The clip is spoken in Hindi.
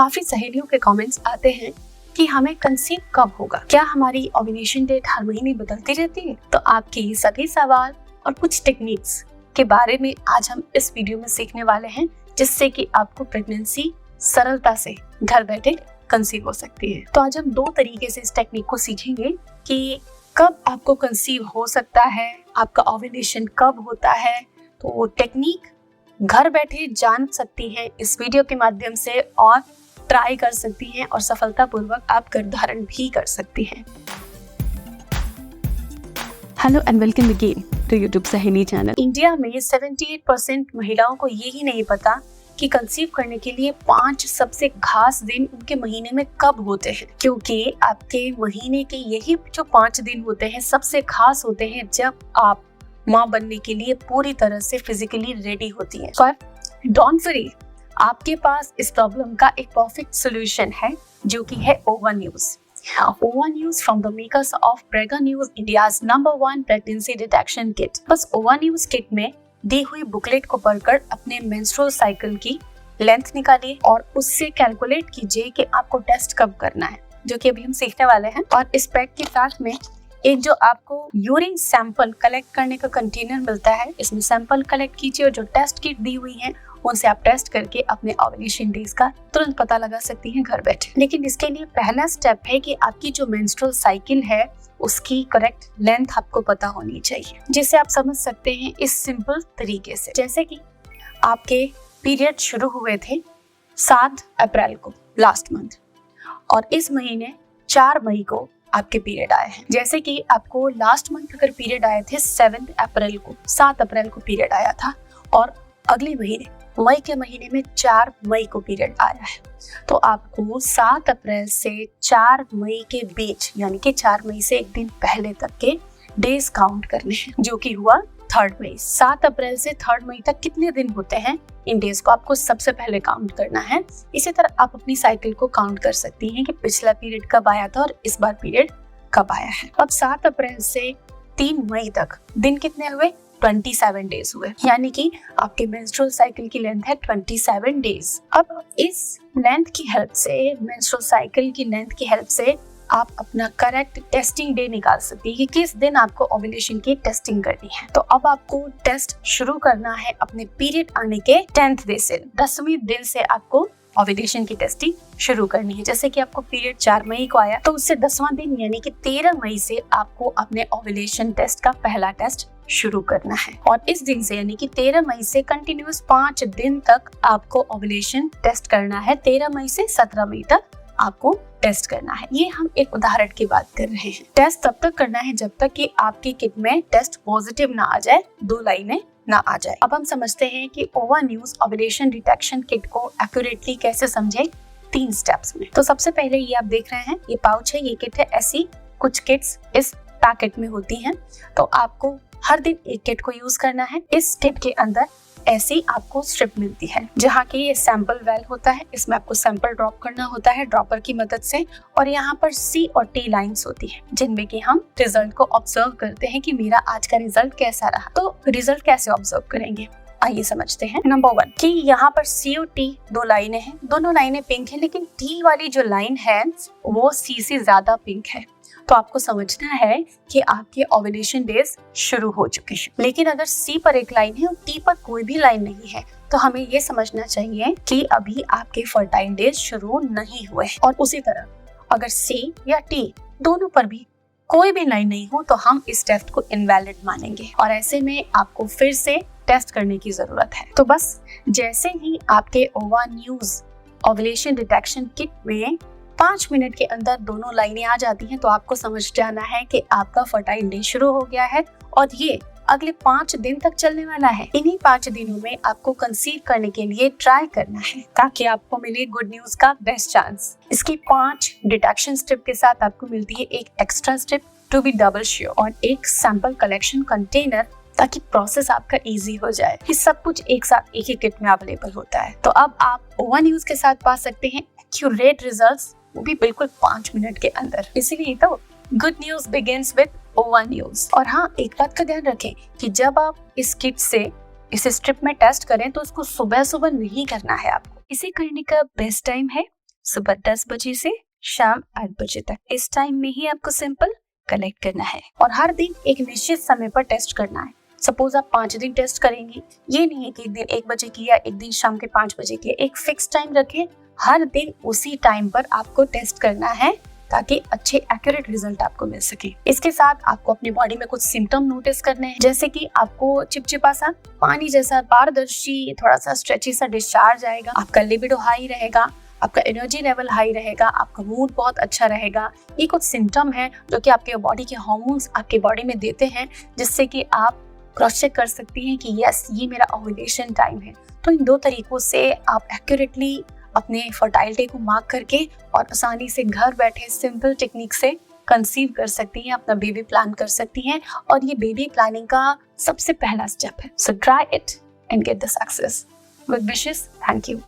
काफी सहेलियों के कमेंट्स आते हैं कि हमें कंसीव कब होगा, क्या हमारी ओव्यूलेशन डेट हर महीने बदलती रहती है। तो आपके ये सभी सवाल और कुछ टेक्निक्स के बारे में आज हम इस वीडियो में सीखने वाले हैं, जिससे कि आपको प्रेगनेंसी सरलता से घर बैठे कंसीव हो सकती है। तो आज हम दो तरीके से इस टेक्निक को सीखेंगे कि कब आपको कंसीव हो सकता है, आपका ओव्यूलेशन कब होता है। तो वो टेक्निक घर बैठे जान सकती हैं इस वीडियो के माध्यम से और ट्राई कर सकती हैं और सफलतापूर्वक आप गर्भधारण भी कर सकती हैं। Hello and welcome again to YouTube Saheli channel. India में 78% महिलाओं को यही नहीं पता कि कंसीव करने के लिए 5 सबसे खास दिन उनके महीने में कब होते हैं, क्योंकि आपके महीने के यही जो 5 दिन होते हैं सबसे खास होते हैं जब आप माँ बनने के लिए पूरी तरह से फिजिकली रेडी होती है। पर डोंट वरी, आपके पास इस प्रॉब्लम का एक परफेक्ट सोल्यूशन है, जो कि है ओवा न्यूज। ओवा news from the makers of प्रेगा news, India's number 1 pregnancy detection kit. बस ओवा न्यूज किट में दी हुई बुकलेट को पढ़कर अपने मेंस्ट्रुअल साइकिल की लेंथ निकालिए और उससे कैलकुलेट कीजिए कि आपको टेस्ट कब करना है, जो कि अभी हम सीखने वाले हैं। और इस पैक के साथ में एक जो आपको यूरिन सैंपल कलेक्ट करने का कंटेनर मिलता है, इसमें सैंपल कलेक्ट कीजिए और जो टेस्ट किट दी हुई है उनसे आप टेस्ट करके अपने ओव्यूलेशन डेज का तुरंत पता लगा सकती हैं घर बैठे। लेकिन इसके लिए पहला स्टेप है कि आपकी जो मेंस्ट्रुअल साइकिल है उसकी करेक्ट लेंथ आपको पता होनी चाहिए, जिसे आप समझ सकते हैं इस सिंपल तरीके से। जैसे कि आपके पीरियड शुरू हुए थे 7 अप्रैल को लास्ट मंथ, और इस महीने 4 मई को आपके पीरियड आए हैं। जैसे कि आपको लास्ट मंथ अगर पीरियड आए थे 7 अप्रैल को, 7 अप्रैल को पीरियड आया था और अगले महीने मई के महीने में 4 मई को पीरियड आया है, तो आपको 7 अप्रैल से 4 मई के बीच, यानी कि 4 मई से एक दिन पहले तक के डेज काउंट करने हैं, जो कि हुआ 3 मई। 7 अप्रैल से 3 मई तक कितने दिन होते हैं, इन डेज को आपको सबसे पहले काउंट करना है। इसी तरह आप अपनी साइकिल को काउंट कर सकती हैं कि पिछला पीरियड कब आया था और इस बार पीरियड कब आया है। अब 7 अप्रैल से 3 मई तक दिन कितने हुए, 27 डेज हुए, यानी कि आपके मेंस्ट्रुअल साइकिल की लेंथ है 27 डेज। अब इस लेंथ की हेल्प से, मेंस्ट्रुअल साइकिल की लेंथ की हेल्प से आप अपना करेक्ट टेस्टिंग डे निकाल सकती है कि किस दिन आपको ओव्यूलेशन की टेस्टिंग करनी है। तो अब आपको टेस्ट शुरू करना है अपने पीरियड आने के 10th डे से, 10वें दिन से आपको ओव्यूलेशन की टेस्टिंग शुरू करनी है। जैसे कि आपको पीरियड 4 मई को आया, तो उससे 10वां दिन यानी कि 13 मई से आपको अपने ओव्यूलेशन टेस्ट का पहला टेस्ट शुरू करना है। और इस दिन से यानी कि 13 मई से कंटिन्यूअस 5 दिन तक आपको ओव्यूलेशन टेस्ट करना है। 13 मई से 17 मई तक आपको टेस्ट करना है। ये हम एक उदाहरण की बात कर रहे हैं। टेस्ट तब तक करना है जब तक कि आपकी किट में टेस्ट पॉजिटिव ना आ जाए, 2 लाइनें ना आ जाए। अब हम समझते हैं कि ओवा न्यूज ओव्यूलेशन डिटेक्शन किट को एक्यूरेटली कैसे समझे 3 स्टेप्स में। तो सबसे पहले ये आप देख रहे हैं, ये पाउच है, ये किट है। ऐसी कुछ किट्स इस पैकेट में होती हैं, तो आपको हर दिन एक किट को यूज करना है। इस किट के अंदर ऐसी आपको स्ट्रिप मिलती है, जहाँ की ये सैंपल वेल होता है, इसमें आपको सैंपल ड्रॉप करना होता है ड्रॉपर की मदद से, और यहाँ पर C और T लाइंस होती है, जिनमें कि हम रिजल्ट को ऑब्जर्व करते हैं कि मेरा आज का रिजल्ट कैसा रहा। तो रिजल्ट कैसे ऑब्जर्व करेंगे, आइए समझते हैं। नंबर 1 कि यहाँ पर C और T 2 लाइनें हैं, दोनों लाइनें पिंक है, लेकिन T वाली जो लाइन है वो C से ज्यादा पिंक है। तो आपको समझना है कि आपके ओव्यूलेशन डेज शुरू हो चुके हैं। लेकिन अगर C पर एक लाइन है और T पर कोई भी लाइन नहीं है, तो हमें ये समझना चाहिए कि अभी आपके फर्टाइल डेज शुरू नहीं हुए। और उसी तरह अगर C या T दोनों पर भी कोई भी लाइन नहीं हो, तो हम इस टेस्ट को इनवैलिड मानेंगे और ऐसे में आपको फिर से टेस्ट करने की जरूरत है। तो बस जैसे ही आपके ओवा न्यूज ओव्यूलेशन डिटेक्शन किट में 5 मिनट के अंदर दोनों लाइनें आ जाती हैं, तो आपको समझ जाना है कि आपका फर्टाइल डे शुरू हो गया है और ये अगले 5 दिन तक चलने वाला है। इन्हीं 5 दिनों में आपको कंसीव करने के लिए ट्राई करना है, ताकि आपको मिले गुड न्यूज का बेस्ट चांस। इसकी 5 डिटेक्शन स्ट्रिप के साथ आपको मिलती है एक extra strip to be double sure और एक सैंपल कलेक्शन कंटेनर, ताकि प्रोसेस आपका इजी हो जाए। ये सब कुछ एक साथ एक ही किट में अवेलेबल होता है। तो अब आप ओवा न्यूज के साथ पा सकते हैं एक्यूरेट रिजल्ट्स, वो भी बिल्कुल 5 मिनट के अंदर। इसीलिए तो गुड न्यूज बिगिंस विद ओवा न्यूज। और हाँ, एक बात का ध्यान रखें कि जब आप इस किट से इस स्ट्रिप में टेस्ट करें तो उसको सुबह सुबह नहीं करना है। आपको इसे करने का बेस्ट टाइम है सुबह 10 बजे से शाम 8 बजे तक। इस टाइम में ही आपको सैंपल कलेक्ट करना है और हर दिन एक निश्चित समय पर टेस्ट करना है। सपोज आप 5 दिन टेस्ट करेंगी, ये नहीं है कि एक दिन 1 बजे किया, एक दिन शाम के 5 बजे किया। एक फिक्स टाइम रखें, हर दिन उसी टाइम पर आपको टेस्ट करना है ताकि अच्छे एक्यूरेट रिजल्ट आपको मिल सके। इसके साथ आपको अपनी बॉडी में कुछ सिम्टम नोटिस करने हैं, जैसे कि आपको चिपचिपा सा पानी जैसा पारदर्शी थोड़ा सा स्ट्रेची सा डिस्चार्ज आएगा, आपका लिबिडो हाई रहेगा, आपका एनर्जी लेवल हाई रहेगा, आपका मूड बहुत अच्छा रहेगा। ये कुछ सिम्टम है जो कि आपके बॉडी के हार्मोन्स आपके बॉडी में देते हैं, जिससे कि आप क्रॉस चेक कर सकती हैं कि यस ये मेरा ओव्यूलेशन टाइम है। तो इन 2 तरीकों से आप एक्यूरेटली अपने फर्टाइलिटी को मार्क करके और आसानी से घर बैठे सिंपल टेक्निक से कंसीव कर सकती हैं, अपना बेबी प्लान कर सकती हैं और ये बेबी प्लानिंग का सबसे पहला स्टेप है। So try it and get the success. With wishes, thank you.